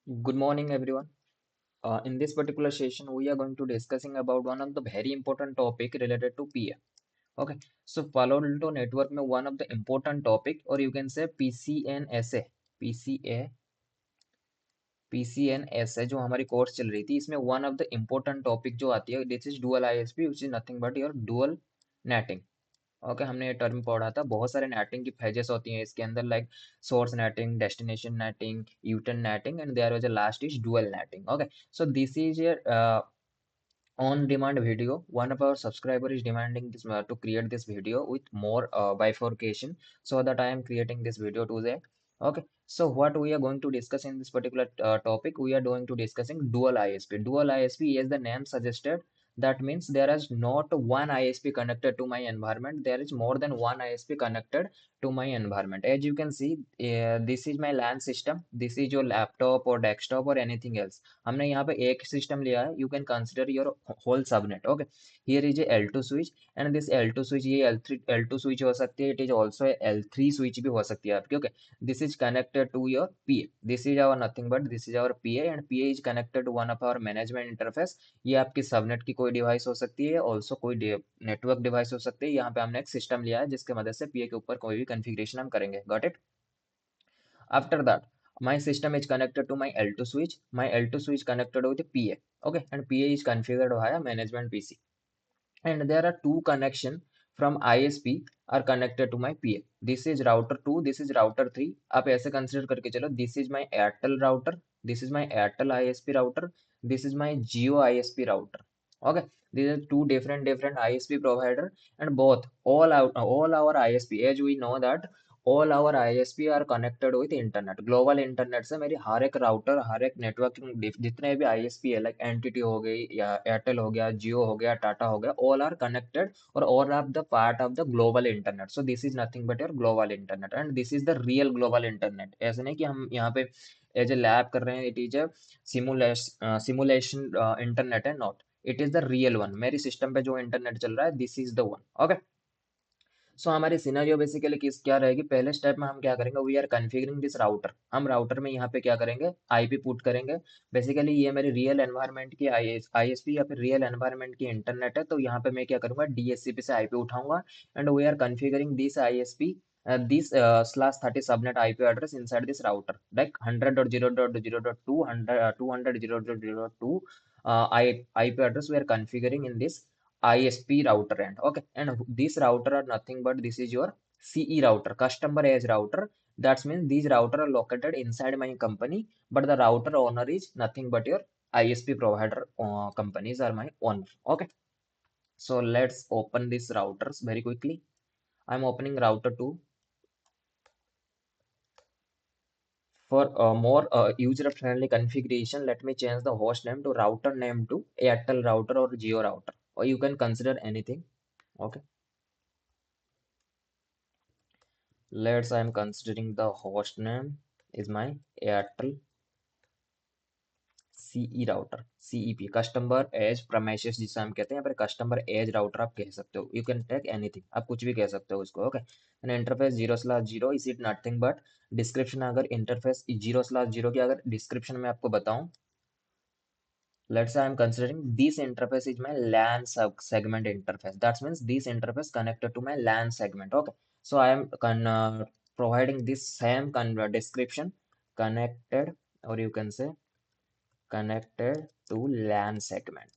Good morning, everyone. In this particular session, we are going to discussing about one of the very important topic related to PA. Okay, so Palo Alto network में one of the important topic or you can say PCNSA, PCA, PCNSA जो हमारी course चल रही थी इसमें one of the important topic जो आती है this is dual ISP which is nothing but your dual netting. Okay हमने ये टर्म पढ़ा था बहुत सारे नेटिंग की फेजेस होती हैं इसके अंदर like source netting destination netting U turn netting and there was a last is dual netting okay so this is on demand video. One of our subscriber is demanding this to create this video with more bifurcation, so that I am creating this video today. Okay, so what we are going to discuss in this particular topic, we are going to discussing dual ISP. Dual ISP, as the name suggested, that means there is not one ISP connected to my environment, there is more than one ISP connected to my environment. As you can see, this is my LAN system, this is your laptop or desktop or anything else. हमने यहाँ पे एक system लिया है. You can consider your whole subnet. Okay, here is L two switch and this L two switch, ये L two switch हो सकती है. It is also L three switch भी हो सकती है आपकी. Okay, this is connected to your P A. This is our nothing but this is our P A and P A is connected to one of our management interface. ये आपकी subnet की कोई device हो सकती है, also कोई network device हो सकती है. यहाँ पे हमने एक सिस्टम लिया है जिसकी मदद से पी ए के ऊपर कोई भी कॉन्फ़िगरेशन हम करेंगे. Got it? After that, my system is connected to my L2 switch. My L2 switch connected with the PA. Okay, and PA is configured via management PC. And there are two connection from ISP are connected to my PA. This is router 2, this is router 3. आप ऐसे consider करके चलो. This is my Airtel router. This is my Airtel ISP router. This is my Jio ISP router. Okay, these are two different ISP provider and both all our ISP, as we know that all our ISP are connected with internet. Global internet से मेरी हर एक router, हर एक networking जितने भी ISP है like entity हो गई या एयरटेल हो गया, जियो हो गया, टाटा हो गया, ऑल आर कनेक्टेड और all are the part of the global internet. So this is nothing but your global internet and this is the real global internet. ऐसे नहीं कि हम यहाँ पे एज ए लैब कर रहे हैं. It is a simulation internet है, not. It is the real one. मेरी सिस्टम पे जो इंटरनेट चल रहा है, this is the one. Okay, so हमारी सिनेरियो बेसिकली किस क्या रहेगी. पहले स्टेप में हम क्या करेंगे, we are configuring this router. हम राउटर में यहाँ पे क्या करेंगे, आईपी पुट करेंगे. बेसिकली ये मेरी रियल एनवायरनमेंट की आईएसपी या फिर रियल एनवायरनमेंट की इंटरनेट है. तो यहाँ पे मैं क्या करूंगा, डीएचसीपी से आईपी उठाऊंगा and we are configuring this ISP this /30 subnet IP address inside this router, like 100.0.0.2 200.0.0.2 IP address we are configuring in this ISP router end. Okay, and this router are nothing but this is your CE router, customer edge router. That means these router are located inside my company, but the router owner is nothing but your ISP provider companies are my owner. Okay, so let's open these routers very quickly. I'm opening router 2. For more user-friendly configuration, let me change the host name to router name to Airtel router or Jio router, or you can consider anything. Okay. Let's I'm considering the host name is my Airtel CE router, CEP, customer edge premises जिसे हम कहते हैं. यहाँ पर customer as router आप कह सकते हो. यू कैन टेक एनीथिंग, आप कुछ भी कह सकते हो उसको. Okay, and interface 0/0 is it nothing but description. अगर इंटरफेस 0/0 की अगर डिस्क्रिप्शन में आपको बताऊं, let's say I'm considering this interface is my LAN segment interface. That means this interface connected to my LAN segment. Okay, so I am providing this same description, connected, or you can say connected to LAN segment.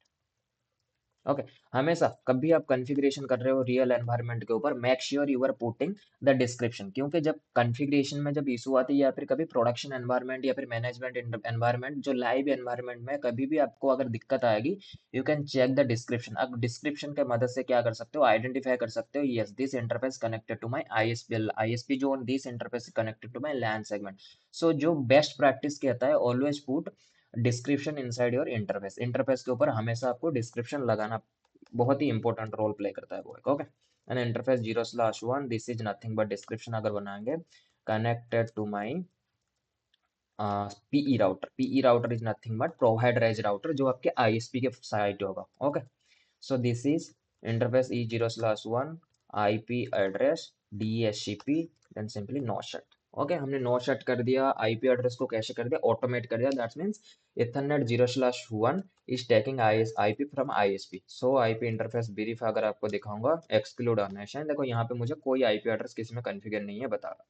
Okay, हमेशा कभी आप configuration कर रहे हो real environment के ऊपर, make sure you are putting the description. क्योंकि जब कॉन्फ़िगरेशन में जब इशू आती है या फिर कभी प्रोडक्शन एनवायरनमेंट या फिर मैनेजमेंट एनवायरनमेंट जो लाइव एनवायरनमेंट में कभी भी आपको अगर दिक्कत आएगी, you can check the description. आप डिस्क्रिप्शन के मदद से क्या कर सकते हो, आइडेंटिफाई कर सकते हो. Yes, this interface connected to my ISP जो this interface connected to my LAN segment. So जो बेस्ट प्रैक्टिस कहता है, always put description inside your interface. Interface के ऊपर हमेशा आपको डिस्क्रिप्शन लगाना बहुत ही इंपॉर्टेंट रोल प्ले करता है वो. Okay, and interface 0/1 this is nothing but description अगर बनाएंगे, connected to my PE router. PE router is nothing but provider edge router जो आपके आईएसपी के साइट होगा. Okay, so this is interface E 0/1 IP address DHCP, then simply no shut. Okay, हमने no set कर दिया, IP address को कैसे कर दिया, ऑटोमेट कर दिया। That's means Ethernet 0/1 is taking IP from ISP. So IP interface brief अगर आपको दिखाऊंगा, एक्सक्लूड ऑनेशन, देखो यहाँ पे मुझे कोई आईपी एड्रेस किसी में कॉन्फ़िगर नहीं है बता रहा।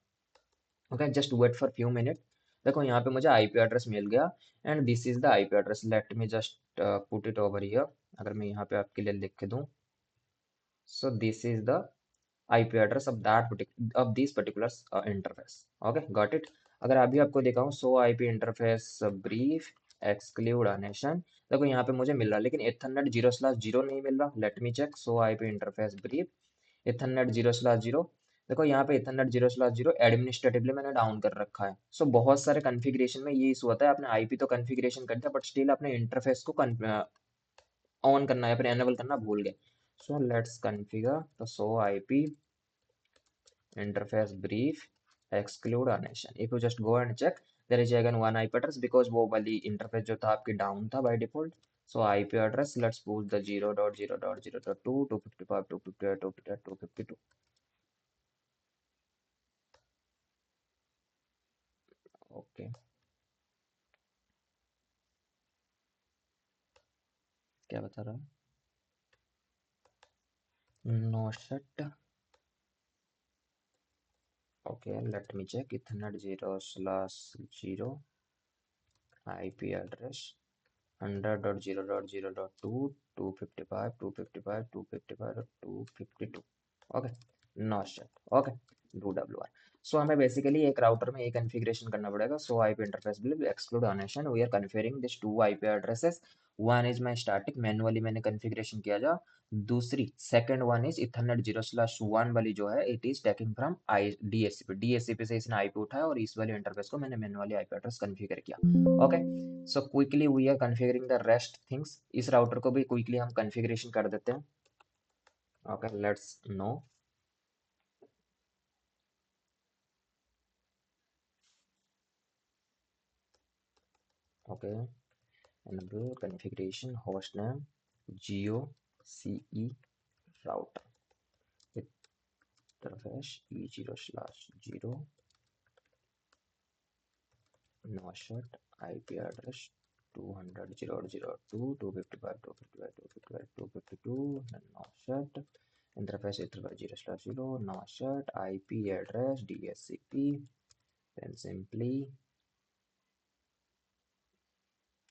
Okay, just wait for few minute. देखो यहाँ पे मुझे आईपी एड्रेस मिल गया, and this is the IP address. Let me just put it over here. अगर मैं यहाँ पे आपके लिए लिख के दूं, so this is the IP address of of these particular interface. Okay, got it. अगर अभी आपको दिखाऊं, सो IP interface brief exclude nation, देखो यहाँ पे मुझे मिल रहा है, लेकिन ethernet 0/0 नहीं मिल रहा। लेट मी चेक, सो IP interface brief ethernet 0/0। देखो यहाँ पे ethernet 0/0 एडमिनिस्ट्रेटिवली मैंने डाउन कर रखा है। सो बहुत सारे कॉन्फ़िगरेशन में ये इशू होता है, आपने आईपी तो कॉन्फ़िगरेशन कर दिया, बट स्टिल आपने इंटरफेस को ऑन करना है, फिर एनेबल करना भूल गए। सो लेट्स कॉन्फ़िगर तो सो IP interface brief exclude nation। if you just go and check, there is again one IP address because वो वाली इंटरफेस जो था आपकी डाउन था by default. So IP address, let's push the 0.0.0.2 255 258 258 252। Okay, क्या बता रहा है, no set. Okay, let me check, ethernet 0/0 IP address 100.0.0.2 255 255 255 252। Okay, no set. Okay, do W R. So हमें बेसिकली एक राउटर में एक कॉन्फ़िगरेशन करना पड़ेगा। So IP interface will exclude unassigned, we are configuring this two IP addresses. One is my static, manually मैंने configuration किया जा। दूसरी सेकंड वन इज इथरनेट 0/1 वाली जो है, it is taking from I DSCP से इसने आईपी उठाया, और इस वाली इंटरफेस को मैंने मैनुअली आईपी एड्रेस कॉन्फ़िगर किया। Okay, so quickly we are configuring the rest things. इस राउटर को भी क्विकली हम कॉन्फ़िगरेशन कर देते हैं। Okay, let's know. Okay, enable configuration hostname geo ce router interface e0/0 noshat IP address 200.0.0.2 255 255 255 252 noshat interface 0/0 noshat IP address DSCP। then simply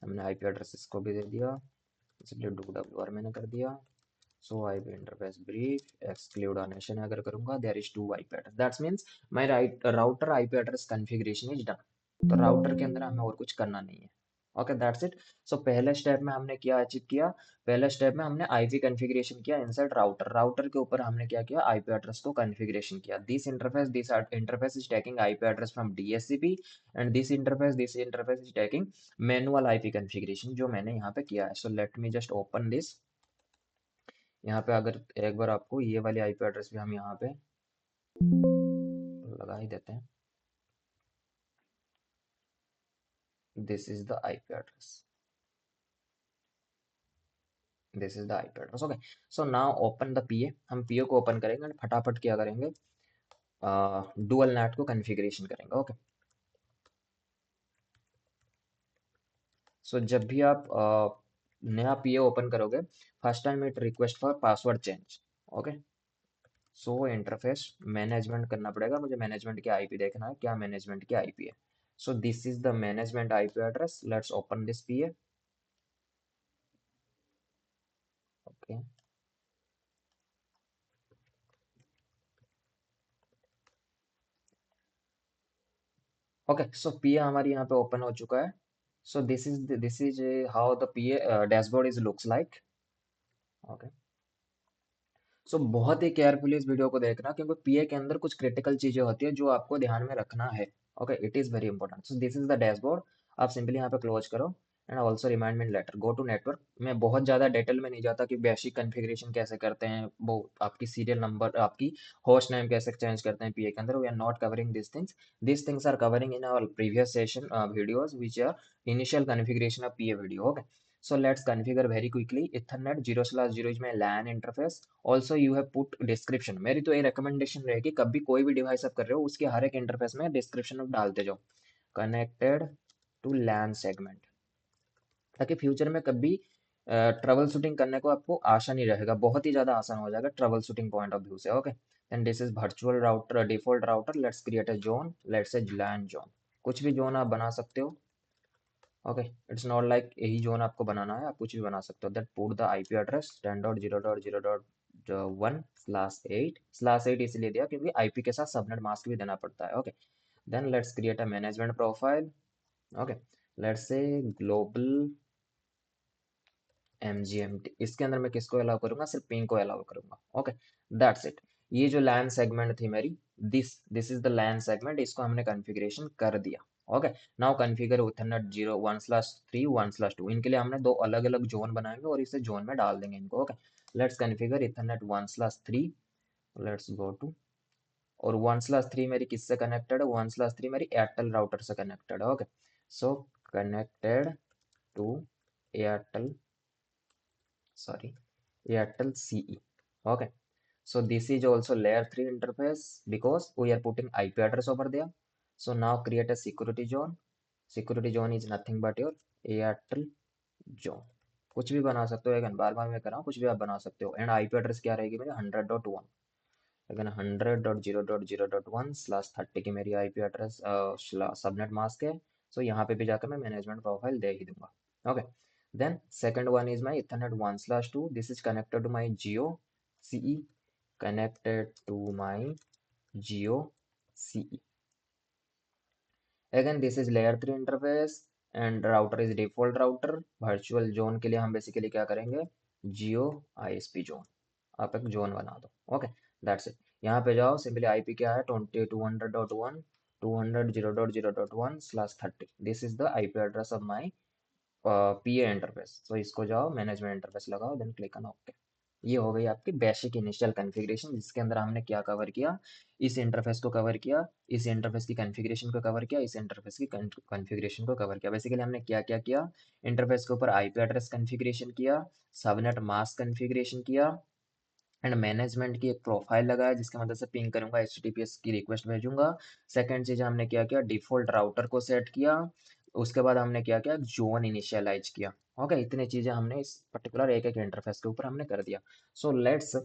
हमने IP address इसको भी दे दिया, इसलिए डब्ल्यू आर मैंने कर दिया। So IP interface brief exclude unassigned अगर करूंगा, there is two IP address, that's means my router IP address configuration is done. तो राउटर के अंदर हमें और कुछ करना नहीं है। Okay, that's it. सो पहले स्टेप में हमने क्या अचीव किया, पहले स्टेप में हमने आईपी कॉन्फ़िगरेशन किया इनसाइड राउटर। राउटर के ऊपर हमने क्या किया, आईपी एड्रेस को कॉन्फ़िगरेशन किया। This interface is taking IP address from DHCP, and this interface is taking manual IP configuration जो मैंने यहाँ पे किया है। So let me just open this. यहाँ पे अगर एक बार आपको ये वाली आईपी एड्रेस भी हम यहाँ पे लगा ही देते हैं। This is the IP address, this is the IP address. Okay, so now open the PA. हम पीए को ओपन करेंगे और फटाफट क्या करेंगे, डुअल नेट को कॉन्फ़िगरेशन करेंगे। ओके, सो जब भी आप नया पीए ओपन करोगे, first time it request for password change. Okay, so interface management करना पड़ेगा मुझे, मैनेजमेंट की आईपी देखना है, क्या मैनेजमेंट की आईपी है। So this is the management IP address, let's open this PA. Okay, okay, so PA हमारी यहाँ पे ओपन हो चुका है। So this is how the PA dashboard is looks like. Okay, so बहुत ही केयरफुली इस वीडियो को देखना, क्योंकि पीए के अंदर कुछ क्रिटिकल चीजें होती है जो आपको ध्यान में रखना है। Okay, it is very important. So this is the dashboard. आप सिंपली यहाँ पे क्लोज करो, and also remind me later, go to network. मैं बहुत ज़्यादा डिटेल में नहीं जाता कि बेसिक कॉन्फ़िगरेशन कैसे करते हैं, वो आपकी सीरियल नंबर, आपकी होस्ट नेम कैसे चेंज करते हैं पीए के अंदर। We are not covering this things are covering in our previous session videos which are initial configuration of PA video. Okay, So let's configure very quickly. Ethernet 0/0 is my LAN interface. Also you have put description. मेरी तो ये recommendation रहेगी, कभी कोई भी device आप कर रहे हो उसके हर एक इंटरफेस में डिस्क्रिप्शन आप डालते जाओ, कनेक्टेड टू LAN सेगमेंट, ताकि फ्यूचर में कभी ट्रबल शूटिंग करने को आपको आसान नहीं रहेगा, बहुत ही ज़्यादा आसान हो जाएगा troubleshooting point of view से। Okay, and this is virtual router, default router. Let's create a zone, let's say LAN zone, कुछ भी जोन आप बना सकते हो। ओके, इट्स नॉट लाइक यही जोन आपको बनाना है, आप कुछ भी बना सकते हो। That put the IP address 10.0.0.1/8/8 इसलिए दिया क्योंकि आईपी के साथ सबनेट मास्क भी देना पड़ता है। Okay, then let's create a management profile. Okay, let's say global MGMT, इसके अंदर मैं किसको अलाउ करूंगा, सिर्फ पिंग को अलाउ करूंगा। Okay, that's it. ये जो लैन सेगमेंट थी मेरी, this is the LAN segment, इसको हमने कॉन्फ़िगरेशन कर दिया। ओके, नाउ कॉन्फ़िगर इथरनेट 0 1/3 1/2, इनके लिए हमने दो अलग अलग जोन बनाएंगे और इसे जोन में डाल देंगे इनको। Okay, let's configure ethernet 1/3, let's go to, और 1/3 मेरी किससे कनेक्टेड है, 1/3 मेरी एयरटेल राउटर से कनेक्टेड है। Okay, so connected to Airtel, sorry, Airtel CE. Okay, so this is also layer 3 interface because we are putting IP address over there. So now create a security zone. Security zone is nothing but your Airtel zone, कुछ भी बना सकते हो। Again बार बार मैं कर रहा हूँ, कुछ भी आप बना सकते हो। एंड आईपी एड्रेस क्या रहेगी मेरी, 100.1, अगेन 100.0.0.1/30 की मेरी आईपी एड्रेस सबनेट मास्क है। सो यहाँ पे भी जाकर मैं मैनेजमेंट प्रोफाइल दे ही दूंगा। Okay, then second one is my ethernet 1/2, this is connected to my Jio CE, connected to my Geo CE. Again, this is layer 3 interface and router is default router. Virtual zone के लिए हम basically क्या करेंगे, Geo ISP zone, आप एक zone बना दो। Okay, that's it. यहाँ पे जाओ, सिंपली आईपी क्या है, 2200.1 200.0.0.1/30, this is the IP address of my PA interface. तो इसको जाओ मैनेजमेंट इंटरफेस लगाओ, देन क्लिक ऑन ओके। ये हो गई आपकी बेसिक इनिशियल कॉन्फ़िगरेशन, जिसके अंदर हमने क्या कवर किया, इस इंटरफेस को कवर किया, इस इंटरफेस की कॉन्फ़िगरेशन को कवर किया, इस इंटरफेस की कॉन्फ़िगरेशन को कवर किया। बेसिकली हमने क्या क्या किया, इंटरफेस के ऊपर आईपी एड्रेस कॉन्फ़िगरेशन किया, सबनेट मास्क कॉन्फ़िगरेशन किया, एंड मैनेजमेंट की एक प्रोफाइल लगाया जिसकी मदद से पिंग करूंगा, HTTPS की रिक्वेस्ट भेजूंगा। सेकंड चीज हमने क्या किया, डिफॉल्ट राउटर को सेट किया। उसके बाद हमने क्या किया, जोन इनिशियलाइज किया। ओके, इतनी चीजें हमने इस पर्टिकुलर एक एक इंटरफेस के ऊपर हमने कर दिया। So let's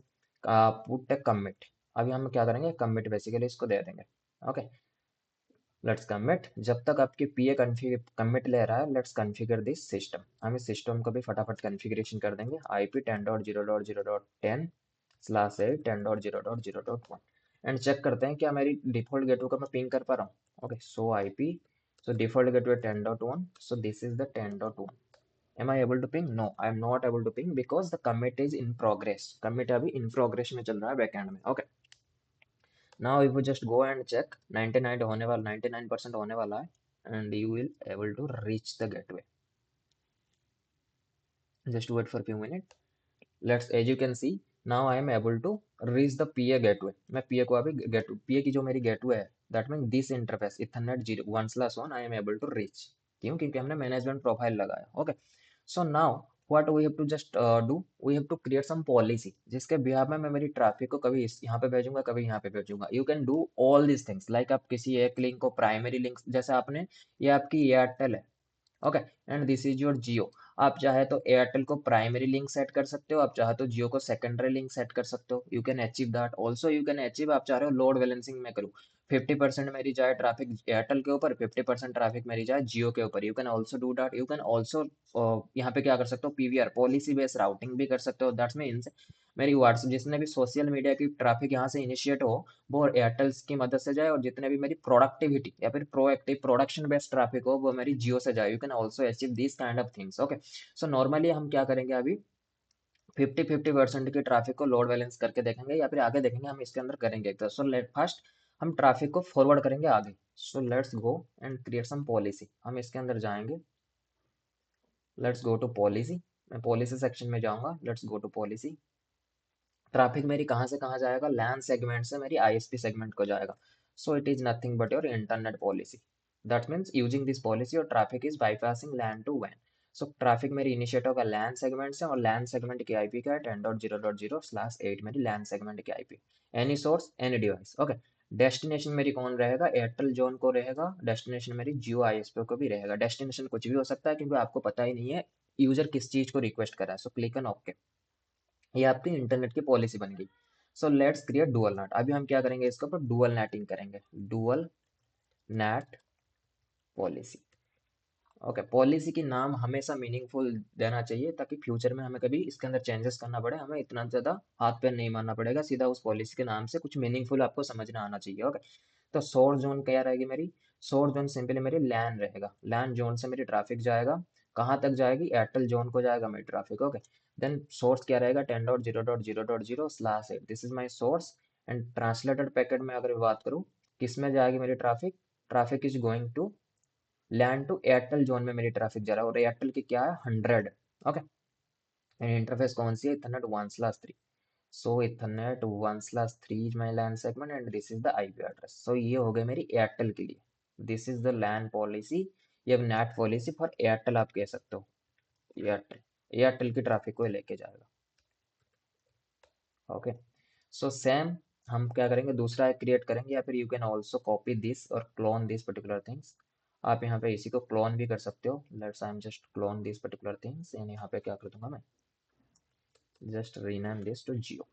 put A commit. अभी हम क्या करेंगे, कमिट बेसिकली इसको दे देंगे। Okay, let's commit. जब तक आपकी पीए कमिट ले रहा है, लेट्स कॉन्फ़िगर दिस सिस्टम। हम इस सिस्टम को भी फटाफट कॉन्फ़िगरेशन कर देंगे। IP 10.0.0.10/8 10.0.0.1, एंड चेक करते हैं क्या मेरी डिफॉल्ट गेटवे को मैं पिंग कर पा रहा हूँ। Okay, so IP, so default gateway 10.1, so this is the 10.1. Am I able to ping? No, I am not able to ping because the commit is in progress. Commit अभी in progress में चल रहा है backend में। Okay, now if you just go and check, 99 होने वाला, 99% होने वाला है, and you will able to reach the gateway. Just wait for a few minutes. Let's, as you can see, now I am able to reach the PA gateway. मैं PA को अभी PA की जो मेरी gateway है, that means this interface Ethernet 1/1 I am able to reach. क्यों, क्योंकि हमने मैनेजमेंट प्रोफाइल लगाया। Okay, so now what we have to just do, we have to create some policy जिसके बिहाफ में मैं मेरी ट्रैफिक को कभी इस यहाँ पे भेजूंगा, कभी यहाँ पे भेजूंगा। You can do all this things, like आप किसी एक लिंक को प्राइमरी लिंक, जैसे आपने, ये आपकी एयरटेल है। Okay, and this is your Jio. आप चाहे तो एयरटेल को प्राइमरी लिंक सेट कर सकते हो, आप चाहे तो जियो को सेकेंडरी लिंक सेट कर सकते हो। You can achieve that also. You can achieve, आप चाह रहे हो लोड बैलेंसिंग में करूँ, 50% मेरी जाए ट्रैफिक एयरटेल के ऊपर, 50% ट्रैफिक मेरी जाए जियो के ऊपर। You can also do that. You can also यहाँ पे क्या कर सकते हो, PVR पॉलिसी बेस्ड राउटिंग भी कर सकते हो। दैट्स मीन्स मेरी व्हाट्सएप जितने भी सोशल मीडिया की ट्रैफिक यहाँ से इनिशिएट हो, वो एयरटेल की मदद से जाए, और जितने भी मेरी प्रोडक्टिविटी या फिर प्रोएक्टिव प्रोडक्शन बेस्ड ट्रैफिक हो, वो मेरी जियो से जाए। You can also achieve this kind of things. Okay, so normally हम क्या करेंगे, अभी 50-50% की ट्रैफिक को लोड बैलेंस करके देखेंगे, या फिर आगे देखेंगे हम इसके अंदर करेंगे। तो सो लेट फर्स्ट हम ट्रैफिक को फॉरवर्ड करेंगे आगे। So let's go and create some policy. हम इसके अंदर जाएंगे, लेट्स गो टू पॉलिसी। मैं पॉलिसी सेक्शन में जाऊंगा, let's go to policy. Traffic मेरी कहाँ से कहाँ जाएगा, लैन सेगमेंट से मेरी ISP सेगमेंट को जाएगा। So it is nothing but your internet policy. That means using this policy your traffic is bypassing LAN to वैन। सो ट्रैफिक मेरी इनिशिएट होगा लैन सेगमेंट से, और लैन सेगमेंट की आईपी क्या है 10.0.0/8 मेरी लैन सेगमेंट की IP. Any source any device, okay. Destination मेरी कौन रहेगा, एयरटेल जोन को रहेगा। डेस्टिनेशन मेरी जियो आईएसपी को भी रहेगा। डेस्टिनेशन कुछ भी हो सकता है क्योंकि आपको पता ही नहीं है यूजर किस चीज को रिक्वेस्ट कर रहा है। सो क्लिक ऑन ओके, ये आपकी इंटरनेट की पॉलिसी बन गई। So let's create dual net. अभी हम क्या करेंगे, इसके ऊपर डुअल नेटिंग करेंगे, dual net policy. Okay, policy की नाम हमेशा मीनिंगफुल देना चाहिए ताकि फ्यूचर में हमें कभी इसके अंदर चेंजेस करना पड़े, हमें इतना ज़्यादा हाथ पैर नहीं मारना पड़ेगा, सीधा उस पॉलिसी के नाम से कुछ मीनिंगफुल आपको समझना आना चाहिए। ओके, तो सोर्स जोन क्या रहेगी मेरी, सोर्स जोन सिंपली मेरी लैन रहेगा। लैन जोन से मेरी ट्रैफिक जाएगा, कहाँ तक जाएगी, एयरटेल जोन को जाएगा मेरी ट्रैफिक। ओके, देन सोर्स क्या रहेगा 10.0.0.0/8, this is my source. And translated packet में अगर बात करूँ, किस में जाएगी मेरी traffic, traffic is going to land to Airtel zone में मेरी ट्रैफिक जा रहा है, और एयरटेल की क्या है 100। ओके, एंड इंटरफेस कौन सी है, ethernet 1/3। So ethernet 1/3 is my LAN segment and this is the IP address. So ये हो गई मेरी एयरटेल के लिए, this is the LAN policy, ये नेट पॉलिसी फॉर एयरटेल आप कह सकते हो। एयरटेल, एयरटेल की ट्रैफिक को ये लेके जाएगा। ओके, सो सेम हम क्या करेंगे, दूसरा क्रिएट करेंगे, या फिर you can also copy this और क्लोन दिस पर्टिकुलर थिंग्स। आप यहाँ पे इसी को क्लोन भी कर सकते हो। Let's I am just clone this particular things, and यहाँ पे क्या कर दूंगा मैं, just rename this to Jio.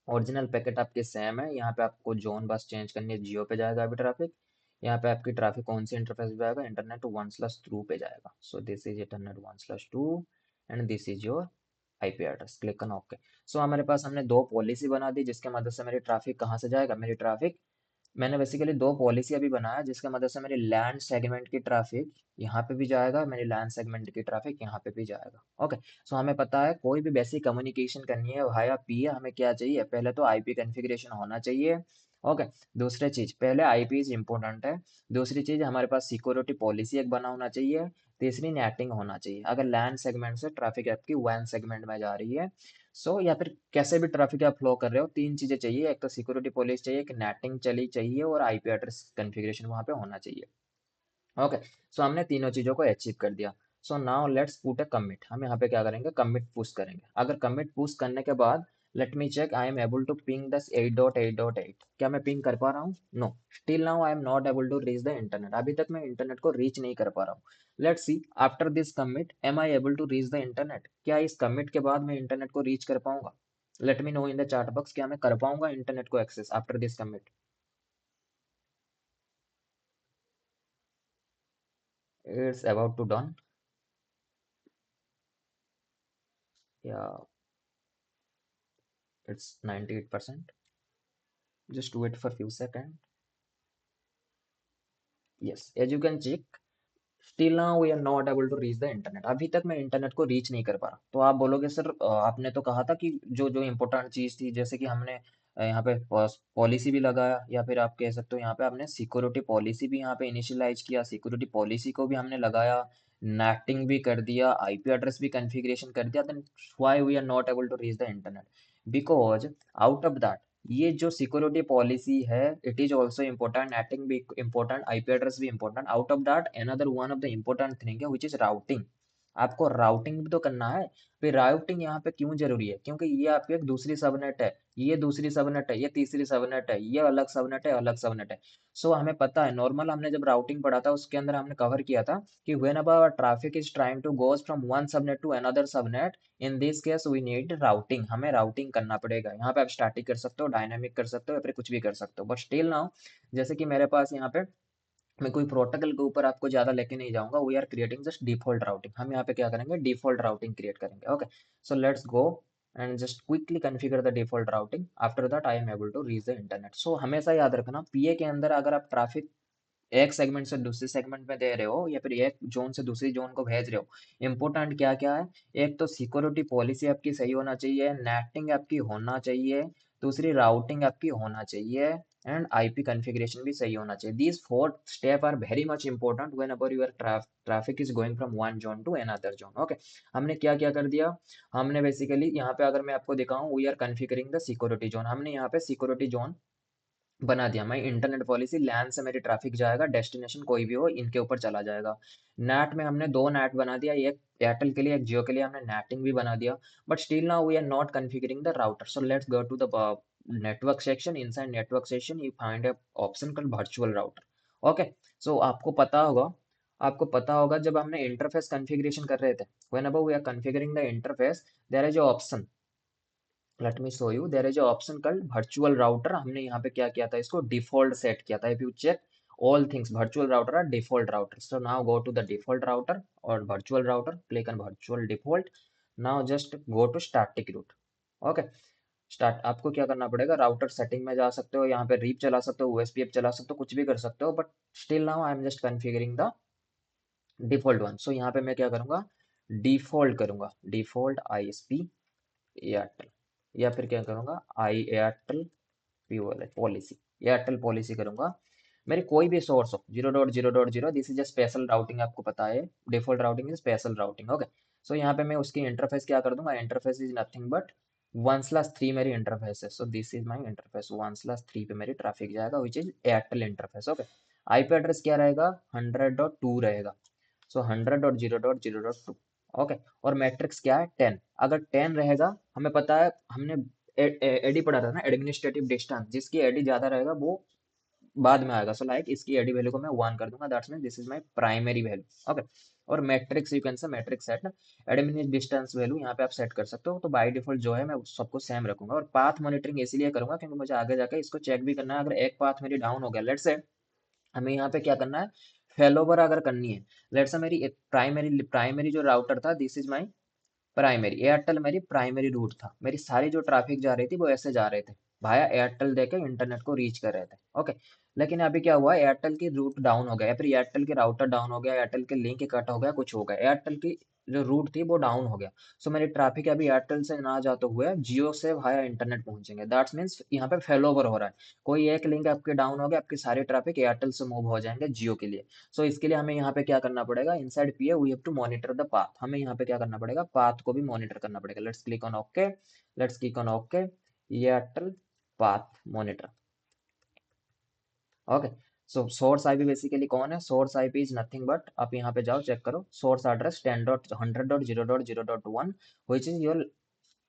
Original packet आपके सेम है, यहाँ पे आपको जोन बस चेंज करनी है, जियो पे जाएगा अभी ट्रैफिक। यहाँ पे आपकी ट्रैफिक कौन सी इंटरफेस पे जाएगा, इंटरनेट 1/2 पे जाएगा। So this is internet 1/2 and this is your IP address. Click on okay. So हमारे पास हमने दो पॉलिसी बना दी जिसके मदद से मेरी ट्रैफिक कहाँ से जाएगा, मेरी ट्रैफिक, मैंने बेसिकली दो पॉलिसी अभी बनाया जिसके मदद से मेरी लैंड सेगमेंट की ट्रैफिक यहाँ पे भी जाएगा, मेरी लैंड सेगमेंट की ट्रैफिक यहाँ पे भी जाएगा। ओके, सो हमें पता है कोई भी बेसिक कम्युनिकेशन करनी है भाया पी है, हमें क्या चाहिए, पहले तो आईपी कॉन्फ़िगरेशन होना चाहिए। ओके, दूसरी चीज, पहले आईपी इज इम्पोर्टेंट है। दूसरी चीज, हमारे पास सिक्योरिटी पॉलिसी एक बना होना चाहिए। तीसरी, नेटिंग होना चाहिए। अगर लैंड सेगमेंट से ट्रैफिक आपकी वैन सेगमेंट में जा रही है, या फिर कैसे भी ट्रैफिक आप फ्लो कर रहे हो, तीन चीजें चाहिए, एक तो सिक्योरिटी पॉलिसी चाहिए, एक नेटिंग चली चाहिए, और आईपी एड्रेस कॉन्फ़िगरेशन वहां पे होना चाहिए। ओके, सो हमने तीनों चीजों को अचीव कर दिया। So now let's put a commit. हम यहाँ पे क्या करेंगे, कमिट पुश करेंगे। अगर कमिट पुश करने के बाद let me check I am able to ping दस 8.8.8, क्या मैं पिंग कर पा रहा हूँ, no, still now I am not able to reach the internet, अभी तक मैं इंटरनेट को रीच नहीं कर पा रहा हूँ। Let's see after this commit am I able to reach the internet, क्या इस कमिट के बाद मैं इंटरनेट को रीच कर पाऊंगा। Let me know in the chat box, क्या मैं कर पाऊंगा इंटरनेट को access after this commit. It's about to done, या it's 98%. Just wait for few seconds. Yes, as you can check, still now we are not able to reach the internet, अभी तक मैं internet को reach नहीं कर पा रहा। तो आप बोलोगे सर आपने तो कहा था कि जो जो इम्पोर्टेंट चीज थी, जैसे कि हमने यहाँ पे पॉलिसी भी लगाया, या फिर आप कह सकते हो यहाँ पे आपने सिक्योरिटी पॉलिसी भी यहाँ पे इनिशियलाइज किया, सिक्योरिटी पॉलिसी को भी हमने लगाया, नेटिंग भी कर दिया, आईपी एड्रेस भी कॉन्फ़िगरेशन कर दिया, then why we are not able to reach the internet, because out of that, ये जो सिक्योरिटी पॉलिसी है it is also important, NATing भी इम्पोर्टेंट, आईपी एड्रेस भी important, out of that another one of the important thing है which is routing. आपको routing भी तो करना है। फिर राउटिंग यहाँ पे क्यों जरूरी है, क्योंकि ये आपकी एक दूसरी सबनेट है, ये दूसरी सबनेट है, ये तीसरी सबनेट है, ये अलग सबनेट है, अलग सबनेट है। हमें पता है, नॉर्मल हमने जब राउटिंग पढ़ा था उसके अंदर हमने कवर किया था कि whenever traffic is trying to goes from one subnet to another subnet, in this case we need routing, हमें राउटिंग करना पड़ेगा। यहाँ पे आप स्टैटिक कर सकते हो, डायनामिक कर सकते हो, या फिर कुछ भी कर सकते हो, बट स्टिल नाउ, जैसे कि मेरे पास यहाँ पे, मैं कोई प्रोटोकॉल के ऊपर आपको ज्यादा लेके नहीं जाऊंगा, we are creating just default routing. हम यहाँ पे क्या करेंगे, डिफॉल्ट राउटिंग क्रिएट करेंगे। Okay, so let's go and just quickly configure the default routing, after that I am able to reach the internet. So हमेशा याद रखना, पीए के अंदर अगर आप ट्रैफिक एक सेगमेंट से दूसरे सेगमेंट में दे रहे हो, या फिर एक जोन से दूसरी जोन को भेज रहे हो, इंपॉर्टेंट क्या क्या है, एक तो सिक्योरिटी पॉलिसी आपकी सही होना चाहिए, नेटिंग आपकी होना चाहिए, दूसरी राउटिंग आपकी होना चाहिए, एंड आईपी कॉन्फ़िगरेशन भी सही होना चाहिए। These four step are very much important whenever your traffic is going from one zone to another zone. Okay, हमने क्या क्या कर दिया, हमने बेसिकली यहाँ पे अगर मैं आपको दिखाऊं, we are configuring the security zone, हमने यहाँ पे सिक्योरिटी जोन बना दिया मैं इंटरनेट पॉलिसी, लैन से मेरी ट्रैफिक जाएगा, डेस्टिनेशन कोई भी हो इनके ऊपर चला जाएगा। नेट में हमने दो नेट बना दिया, एक एयरटेल के लिए एक जियो के लिए हमने नेटिंग भी बना दिया। But still now we are not configuring the router, so let's go to the network section. Inside network section you find a option called virtual router. Okay, so आपको पता होगा जब हमने इंटरफेस कॉन्फ़िगरेशन कर रहे थे, whenever we are configuring the interface, there is a option, let me show you, there is option called virtual router. हमने यहाँ पे क्या किया था, इसको डिफॉल्ट सेट किया था। If you check all things virtual router are default router, so now go to the default router और virtual router, click on virtual default. Now just go to static route. Okay, start आपको क्या करना पड़ेगा, router setting में जा सकते हो, यहाँ पे रीप चला सकते हो, ओएसपीएफ चला सकते हो, कुछ भी कर सकते हो, but still now I am just configuring the default one. So यहाँ पे मैं क्या करूंगा, डिफॉल्ट करूंगा, डिफॉल्ट आईएसपी एयरटेल, या फिर क्या करूंगा, I Airtel policy, Airtel policy करूंगा। मेरी कोई भी सोर्स हो, 0.0.0, this is a special routing, आपको पता है default routing is special routing. Okay, so यहाँ पे मैं उसकी इंटरफेस क्या कर दूंगा, इंटरफेस इज नथिंग बट 1/3 मेरी इंटरफेस है। So this is my interface, 1/3 पे मेरी ट्रैफिक जाएगा which is Airtel interface. Okay, IP address क्या रहेगा, 100.2 रहेगा। सो 100.0.0.2। ओके, और मैट्रिक्स क्या है, 10। अगर 10 रहेगा, हमें पता है, हमने एडी पढ़ा था ना, एडमिनिस्ट्रेटिव डिस्टेंस, जिसकी एडी ज्यादा रहेगा वो बाद में आएगा। सो लाइक इसकी एडी वैल्यू को मैं 1 कर दूंगा, that's mean this is my primary value. Okay, और metrics you can say metrics set administrative distance value यहाँ पे आप सेट कर सकते हो। तो बाय डिफॉल्ट जो है मैं सबको सेम रखूंगा, और पाथ मॉनिटरिंग इसलिए करूंगा क्योंकि मुझे आगे जाके इसको चेक भी करना है। अगर एक पाथ मेरी डाउन हो गया, लेट्स से हमें यहाँ पे क्या करना है, फेलोवर अगर करनी है, लेट्स से मेरी प्राइमरी प्राइमरी जो राउटर था, this is my primary, Airtel मेरी प्राइमरी रूट था, मेरी सारी जो ट्रैफिक जा रही थी वो ऐसे जा रहे थे, भाया एयरटेल देके इंटरनेट को रीच कर रहे थे। ओके, लेकिन अभी क्या हुआ, एयरटेल की रूट डाउन हो गया, या फिर एयरटेल के राउटर डाउन हो गया, एयरटेल के लिंक कट हो गया, कुछ हो गया, एयरटेल की जो रूट थी वो डाउन हो गया। सो मेरी ट्रैफिक अभी एयरटेल से ना जाते हुए जियो से भाया इंटरनेट पहुंचेंगे, दैट्स मीन्स यहाँ पे फेल ओवर हो रहा है। कोई एक लिंक आपके डाउन हो गया, आपकी सारी ट्रैफिक एयरटेल से मूव हो जाएंगे जियो के लिए। सो इसके लिए हमें यहाँ पे क्या करना पड़ेगा, inside PA we have to monitor the path, हमें यहाँ पे क्या करना पड़ेगा, पाथ को भी मॉनिटर करना पड़ेगा। Let's click on okay, let's click on okay, Airtel path monitor. Okay, so source IP basically कौन है, source IP is nothing but, आप यहाँ पे जाओ चेक करो, source address 10.100.0.0.1 which is your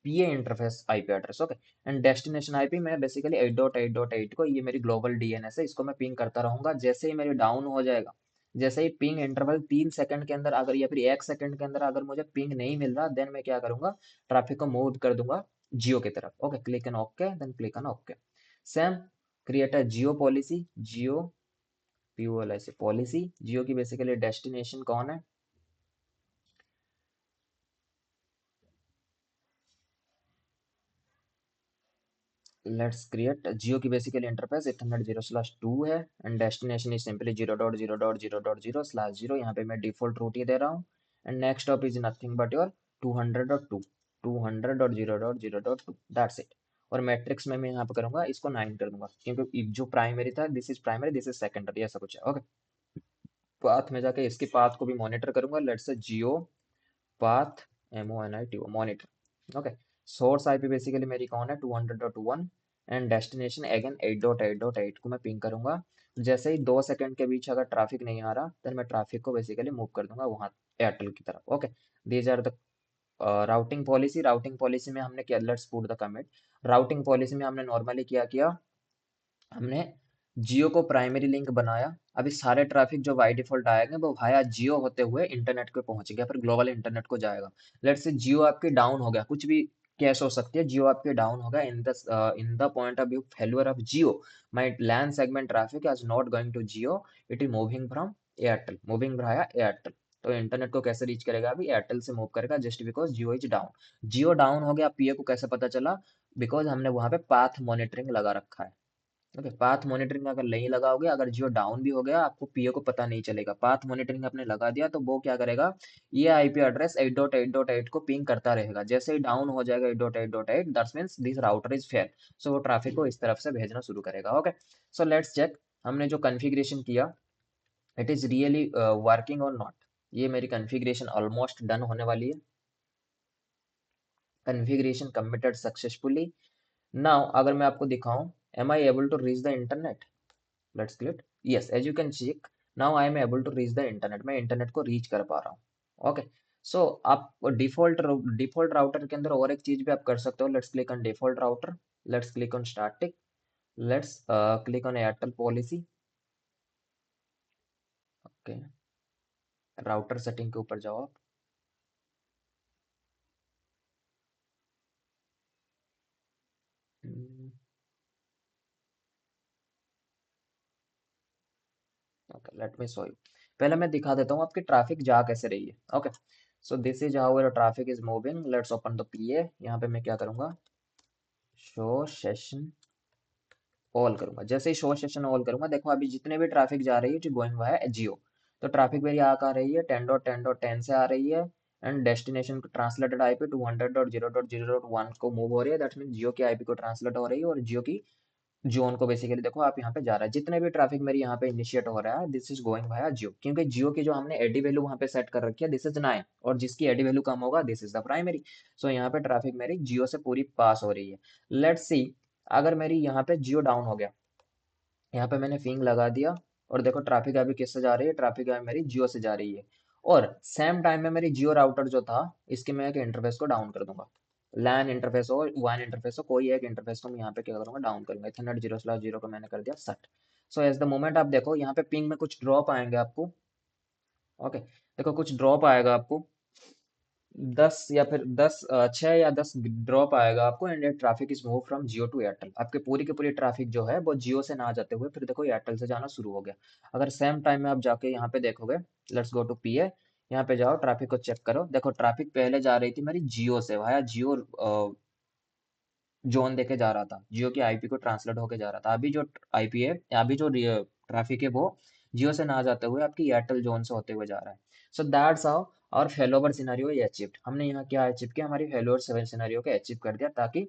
PA interface IP address. Okay, and destination IP मैं basically 8.8.8 को, ये मेरी ग्लोबल डीएनएस है, इसको मैं पिंग करता रहूंगा। जैसे ही मेरी डाउन हो जाएगा, जैसे ही पिंग इंटरवल 3 सेकंड के अंदर अगर, या फिर 1 सेकंड के अंदर अगर मुझे पिंग नहीं मिल रहा, देन मैं क्या करूंगा, ट्रैफिक को मूव कर दूंगा जियो की तरफ। Okay, click on okay, then click on okay. Same create a Jio policy, Jio P O L I C policy, Jio की बेसिकली डेस्टिनेशन कौन है, लेट्स क्रिएट जियो की बेसिकली इंटरफेस 800.0/2 है, एंड डेस्टिनेशन इज सिंपली 0.0.0.0/0। यहाँ पे मैं डिफॉल्ट रूट ही दे रहा हूँ, and next stop is nothing but your 200.2, 200.0.0.2, that's it. और मैट्रिक्स में मैं यहाँ पे करूंगा, इसको 9 कर दूंगा, क्योंकि जो प्राइमरी था, this is primary, this is secondary, ऐसा कुछ है। ओके, पाथ में जाके इसके पाथ को भी मॉनिटर करूंगा, let's say Jio path, MONITO monitor. Okay, source IP basically मेरी कौन है, 200.1, एंड डेस्टिनेशन अगेन 8.8.8 को मैं पिंग करूंगा। जैसे ही 2 सेकंड के बीच अगर ट्रैफिक नहीं आ रहा, देन मैं ट्रैफिक को बेसिकली मूव कर दूंगा वहाँ एयरटेल की तरफ। Okay, these are the routing policy. Routing policy में हमने क्या, let's put the commit. Routing policy में हमने नॉर्मली क्या किया, हमने जियो को प्राइमरी लिंक बनाया। अभी सारे ट्रैफिक जो बाई डिफॉल्ट आएंगे वो वाया जियो होते हुए इंटरनेट पे पहुंच गया, फिर ग्लोबल इंटरनेट को जाएगा। लेट्स से जियो आपकी डाउन हो गया, कुछ भी केस हो सकती है, जियो आपकी डाउन हो गया, in the point of view failure of Jio, my LAN segment traffic is not going to Jio, it is moving from Airtel, moving via Airtel. तो इंटरनेट को कैसे रीच करेगा, अभी एयरटेल से मूव करेगा, just because Jio is down. Jio down हो गया, पीए को कैसे पता चला, बिकॉज हमने वहां पे पाथ मॉनिटरिंग लगा रखा है। ओके, पाथ मॉनिटरिंग अगर नहीं लगाओगे, अगर जियो डाउन भी हो गया, आपको पीओ को पता नहीं चलेगा। पाथ मॉनिटरिंग आपने लगा दिया तो वो क्या करेगा, ये आईपी एड्रेस 8.8.8 को पिंग करता रहेगा। जैसे ही डाउन हो जाएगा 8.8.8, that's means this router is fail, so वो ट्रैफिक को इस तरफ से भेजना शुरू करेगा। ओके, सो लेट्स चेक, हमने जो कॉन्फ़िगरेशन किया, इट इज रियली वर्किंग और नॉट। ये मेरी कॉन्फ़िगरेशन ऑलमोस्ट डन होने वाली है, कॉन्फ़िगरेशन कमिटेड सक्सेसफुली। नाउ अगर मैं आपको दिखाऊं, Am I able to reach the internet? Let's click. Yes, as you can check, now I am able to reach the internet. मैं इंटरनेट को रीच कर पा रहा हूँ. ओके. सो आप डिफॉल्ट राउटर के अंदर और एक चीज भी आप कर सकते हो. Let's click on default router. Let's click on static. Let's click on Airtel policy. Okay. Router setting के ऊपर जाओ आप. Okay, let me show you. पहले मैं दिखा देता हूँ आपकी ट्रैफिक जा कैसे रही है. Okay. So this is how your traffic is moving. Let's open the PA. यहाँ पे मैं क्या करूंगा, शो सेशन ऑल करूंगा. जैसे ही शो सेशन ऑल करूंगा, देखो अभी जितने भी ट्रैफिक जा रही है गोइंग वाया जियो. तो ट्रैफिक मेरी आ कहाँ रही है, 10.10.10 से आ रही है. एंड डेस्टिनेशन को ट्रांसलेटेड आईपी 200.0.0.1 को मूव हो रही है. दैट मीन जियो की आईपी को ट्रांसलेट हो रही है, और जियो की जोन को बेसिकली देखो आप यहाँ पे जा रहा है. जितने भी ट्रैफिक मेरी यहाँ पे इनिशिएट हो रहा है, दिस इज गोइंग वाया जियो, क्योंकि जियो की जो हमने एडी वैल्यू वहाँ पे सेट कर रखी है, दिस इज 9, और जिसकी एडी वैल्यू कम होगा, दिस इज द प्राइमरी. सो यहाँ पे ट्रैफिक मेरी जियो से पूरी पास हो रही है. लेट्स सी, अगर मेरी यहाँ पे जियो डाउन हो गया, यहाँ पे मैंने फिंग लगा दिया, और देखो ट्रैफिक अभी किससे जा रही है, ट्रैफिक अभी मेरी जियो से जा रही है. और सेम टाइम में मेरी जियो राउटर जो था, इसके मैं एक इंटरफेस को डाउन कर दूंगा. लैन इंटरफेस हो, वान इंटरफेस हो, कोई एक इंटरफेस को मैं यहाँ पे क्या करूंगा, डाउन करूंगा. इथरनेट 0/0 को मैंने कर दिया set. So as the moment आप देखो यहाँ पे पिंग में कुछ ड्रॉप आएंगे आपको. ओके. देखो कुछ ड्रॉप आएगा आपको, 10 या फिर 6 या 10 ड्रॉप आएगा आपको. And traffic is move from Jio to Airtel. आपके पूरी की पूरी ट्रैफिक जो है वो जियो से ना जाते हुए फिर देखो एयरटेल से जाना शुरू हो गया. अगर सेम टाइम में आप जाके यहाँ पे देखोगे, लेट्स गो टू पीए. यहाँ पे जाओ, ट्रैफिक को चेक करो. देखो ट्रैफिक पहले जा रही थी मेरी जियो से, वाया जियो जोन देके जा रहा था, जियो की आईपी को ट्रांसलेट होके जा रहा था. अभी जो आईपी है, अभी जो ट्रैफिक है, वो जियो से ना जाते हुए आपकी एयरटेल जोन से होते हुए जा रहा है. सो दैट्स हाउ और फेलोवर सिनेरियो ये अचीव्ड. हमने यहाँ क्या अचीव किया, हमारी फेलोवर सिनेरियो के अचीव कर दिया, ताकि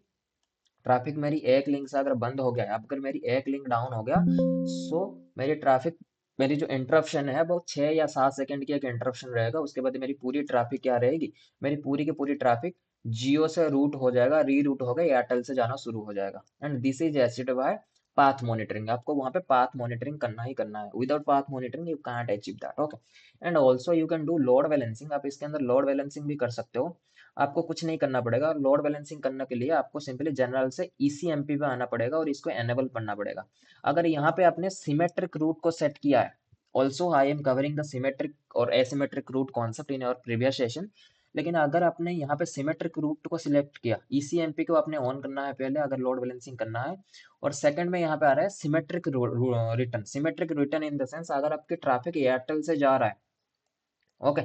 ट्रैफिक मेरी एक लिंक से अगर बंद हो गया, अब अगर मेरी एक लिंक डाउन हो गया, सो मेरी ट्रैफिक, मेरी जो इंटरप्शन है वो 6 या 7 सेकंड की एक इंटरप्शन रहेगा. उसके बाद मेरी पूरी ट्रैफिक क्या रहेगी, मेरी पूरी की पूरी ट्रैफिक जियो से रूट हो जाएगा, री रूट होगा, एयरटेल से जाना शुरू हो जाएगा. And this is acid by path monitoring. आपको वहां पे पाथ मॉनिटरिंग करना ही करना है. Without path monitoring you can't achieve that. Okay. And also you can do load balancing. आप इसके अंदर लोड बैलेंसिंग भी कर सकते हो. आपको कुछ नहीं करना पड़ेगा. लोड बैलेंसिंग करने के लिए आपको सिंपली जनरल से ईसीएमपी पे आना पड़ेगा, और इसको एनेबल करना पड़ेगा. अगर यहाँ पे आपने सिमेट्रिक रूट को सेट किया है, also I am covering the symmetric और एसिमेट्रिक रूट कॉन्सेप्ट इन और प्रीवियस सेशन. लेकिन अगर आपने यहाँ पे सिमेट्रिक रूट को सिलेक्ट किया, ईसीएमपी को आपने ऑन करना है पहले अगर लोड बैलेंसिंग करना है. और सेकंड में यहाँ पे आ रहा है symmetric return. Symmetric return in the sense, अगर आपके ट्रैफिक एयरटेल से जा रहा है, ओके,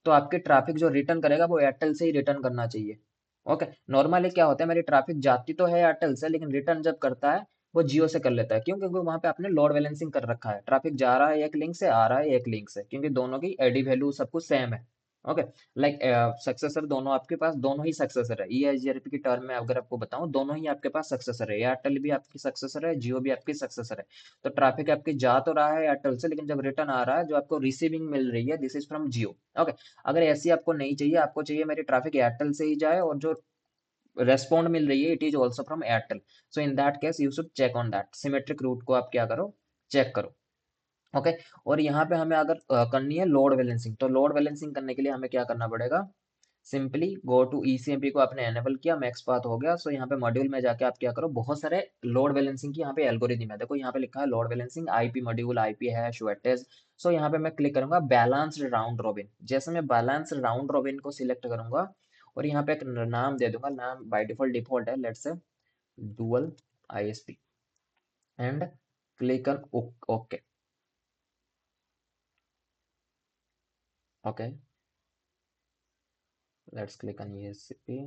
तो आपके ट्रैफिक जो रिटर्न करेगा वो एयरटेल से ही रिटर्न करना चाहिए. ओके. नॉर्मली क्या होता है, मेरी ट्रैफिक जाती तो है एयरटेल से, लेकिन रिटर्न जब करता है वो जियो से कर लेता है. क्यों? क्योंकि वहां पे आपने लोड बैलेंसिंग कर रखा है. ट्रैफिक जा रहा है एक लिंक से, आ रहा है एक लिंक से, क्योंकि दोनों की एडी वैल्यू सब कुछ सेम है. ओके. लाइक सक्सेसर, दोनों आपके पास दोनों ही सक्सेसर है. ईआईजीआरपी की टर्म में अगर आपको बताऊं, दोनों ही आपके पास सक्सेसर है. एयरटेल भी आपकी सक्सेसर है, जियो भी आपकी सक्सेसर है. तो ट्रैफिक आपकी जा तो रहा है एयरटेल से, लेकिन जब रिटर्न आ रहा है, जो आपको रिसीविंग मिल रही है, this is from Jio. Okay. अगर ऐसी आपको नहीं चाहिए, आपको चाहिए मेरी ट्रैफिक एयरटेल से ही जाए, और जो रेस्पॉन्ड मिल रही है it is also from Airtel. So in that case you should check on that symmetric route को आप क्या करो, चेक करो. ओके. और यहाँ पे हमें अगर करनी है लोड बैलेंसिंग, तो लोड बैलेंसिंग करने के लिए हमें क्या करना पड़ेगा, सिंपली गो टू ईसीएमपी को आपने एनेबल किया, मैक्स पाथ हो गया. सो यहाँ पे मॉड्यूल में जाके आप क्या करो, बहुत सारे लोड बैलेंसिंग की यहाँ पे एल्गोरिदम है. देखो यहाँ पे लिखा है load balancing IP module, IP hash, weightage. So यहाँ पे मैं क्लिक करूंगा बैलेंस्ड राउंड रॉबिन. जैसे मैं बैलेंस्ड राउंड रॉबिन को सिलेक्ट करूंगा, और यहाँ पे एक नाम दे दूंगा, नाम बाय डिफॉल्ट डिफॉल्ट है, let's say dual ISP. And click on okay. Okay. Let's click on ESP.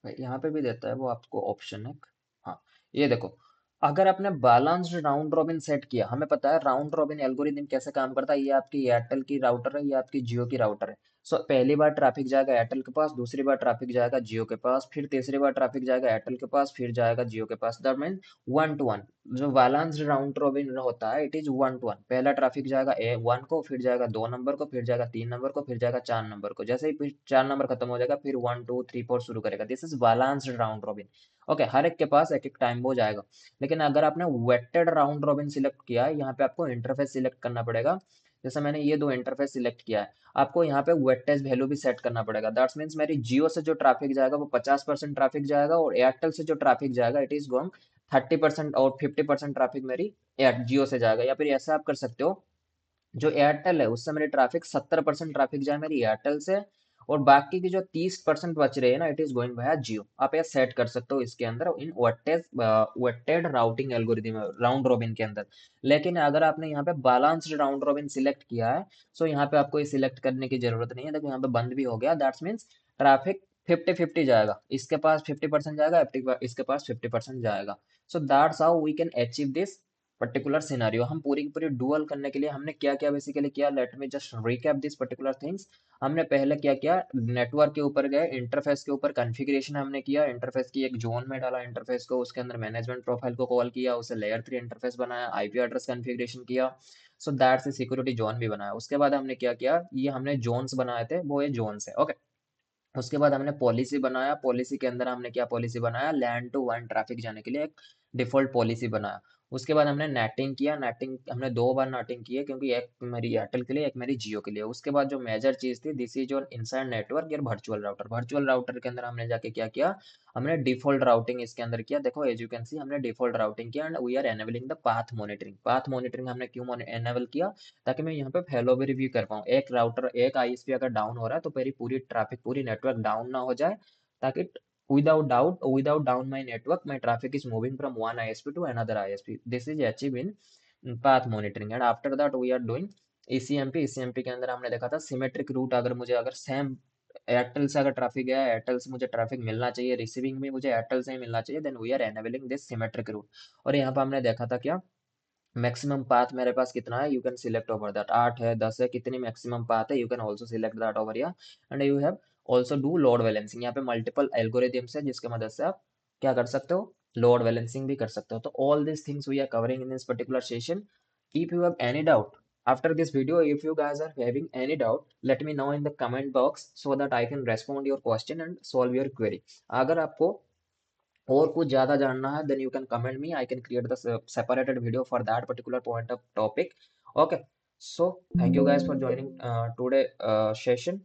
यहाँ पे भी देता है वो आपको ऑप्शन है. हाँ, ये देखो, अगर आपने बैलेंस्ड राउंड रॉबिन सेट किया, हमें पता है राउंड रॉबिन एल्गोरिदम कैसे काम करता है. ये आपकी एयरटेल की राउटर है, ये आपकी जियो की राउटर है. सो पहली बार ट्रैफिक जाएगा एयरटेल के पास, दूसरी बार ट्रैफिक जाएगा जियो के पास, फिर तीसरी बार ट्रैफिक जाएगा एयरटेल के पास, फिर जाएगा जियो के पास। That mean one two one. जो बैलेंस राउंड रॉबिन होता है it is one two one. पहला ट्रैफिक जाएगा ए वन को, फिर जाएगा 2 नंबर को, फिर जाएगा 3 नंबर को, फिर जाएगा 4 नंबर को। जैसे ही फिर 4 नंबर खत्म हो जाएगा फिर 1 2 3 4 शुरू करेगा। This is balanced round robin. Okay, हर एक के पास एक एक टाइम वो जाएगा। लेकिन अगर आपने वेटेड राउंड रॉबिन सिलेक्ट किया है, यहाँ पे आपको इंटरफेस सिलेक्ट करना पड़ेगा। जैसे मैंने ये दो इंटरफेस सिलेक्ट किया है, आपको यहाँ पे वेटेज वैल्यू भी सेट करना पड़ेगा। दैट्स मीन्स मेरी जियो से जो ट्रैफिक जाएगा वो 50% ट्रैफिक जाएगा, और एयरटेल से जो ट्रैफिक जाएगा इट इज गोइंग 30%, और 50% ट्रैफिक मेरी जियो से जाएगा। या फिर ऐसा आप कर सकते हो, जो एयरटेल है उससे मेरी ट्रैफिक 70% ट्रैफिक जाए मेरी एयरटेल से, और बाकी की जो 30% बच रही है ना it is going via Jio. आप ये सेट कर सकते हो इसके अंदर in weighted routing algorithm round robin के अंदर। लेकिन अगर आपने यहाँ पे बैलेंस्ड राउंड रॉबिन सिलेक्ट किया है, सो यहाँ पे आपको ये सिलेक्ट करने की जरूरत नहीं है। देखो यहाँ पे बंद भी हो गया। दैट्स मीन्स ट्रैफिक 50-50 जाएगा, इसके पास 50% जाएगा, इसके पास 50% जाएगा। So that's how we can achieve this particular scenario. हम पूरी की पूरी डुअल करने के लिए हमने क्या क्या बेसिकली किया, late me just recap this particular things. हमने पहले क्या किया, नेटवर्क के ऊपर गए, इंटरफेस के ऊपर कॉन्फ़िगरेशन हमने किया, इंटरफेस की एक जोन में डाला इंटरफेस को, उसके अंदर मैनेजमेंट प्रोफाइल को कॉल किया, उसे लेयर 3 इंटरफेस बनाया, आईपी एड्रेस कॉन्फ़िगरेशन किया। So that's a security zone भी बनाया। उसके बाद हमने क्या किया, ये हमने जोन्स बनाए थे, वो ये जोन्स है। ओके, उसके बाद हमने पॉलिसी बनाया। पॉलिसी के अंदर हमने क्या पॉलिसी बनाया, लैंड टू वन ट्रैफिक जाने के लिए एक डिफॉल्ट पॉलिसी बनाया। उसके बाद हमने नेटिंग किया। नेटिंग हमने 2 बार नेटिंग की है, क्योंकि एक मेरी एयरटेल के लिए, एक मेरी जियो के लिए। उसके बाद जो मेजर चीज थी, this is your inside network, your virtual router. Virtual router के अंदर हमने जाके क्या किया, हमने डिफॉल्ट राउटिंग इसके अंदर किया। देखो एज यू कैन सी हमने डिफॉल्ट राउटिंग किया, and we are enabling the path monitoring. Path monitoring हमने क्यों एनेबल किया, ताकि मैं यहाँ पे फैलो भी रिव्यू कर पाऊँ। एक राउटर, एक आईएसपी अगर डाउन हो रहा है तो मेरी पूरी ट्रैफिक, पूरी नेटवर्क डाउन ना हो जाए, ताकि without down my network, my traffic is moving from one ISP to another ISP. This is achieved in path monitoring, and after that we are doing ECMP। ECMP के अंदर हमने देखा था सिमेट्रिक रूट। अगर मुझे, अगर सेम एयरटेल से अगर ट्रैफिक गया, एयरटेल से मुझे ट्रैफिक मिलना चाहिए, रिसीविंग भी मुझे एयरटेल से ही मिलना चाहिए, then we are enabling this symmetric route. और यहाँ पर हमने देखा था क्या, मैक्सिमम पाथ मेरे पास कितना है, you can select over that. 8 है, 10 है, कितनी मैक्सिमम पाथ है, you can also select that over here. And you have also do load balancing. यहाँ पे मल्टीपल एल्गोरिथम्स है जिसके मदद से आप क्या कर सकते हो, लोड बैलेंसिंग भी कर सकते हो। तो all this things we are covering in this particular session. If you have any doubt after this video, if you guys are having any doubt, let me know in the comment box so that I can respond your question and solve your query। अगर आपको और कुछ ज्यादा जानना है, then you can comment me, I can create the separated video for that particular point of topic। Okay, so thank you guys for joining today session।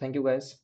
Thank you guys।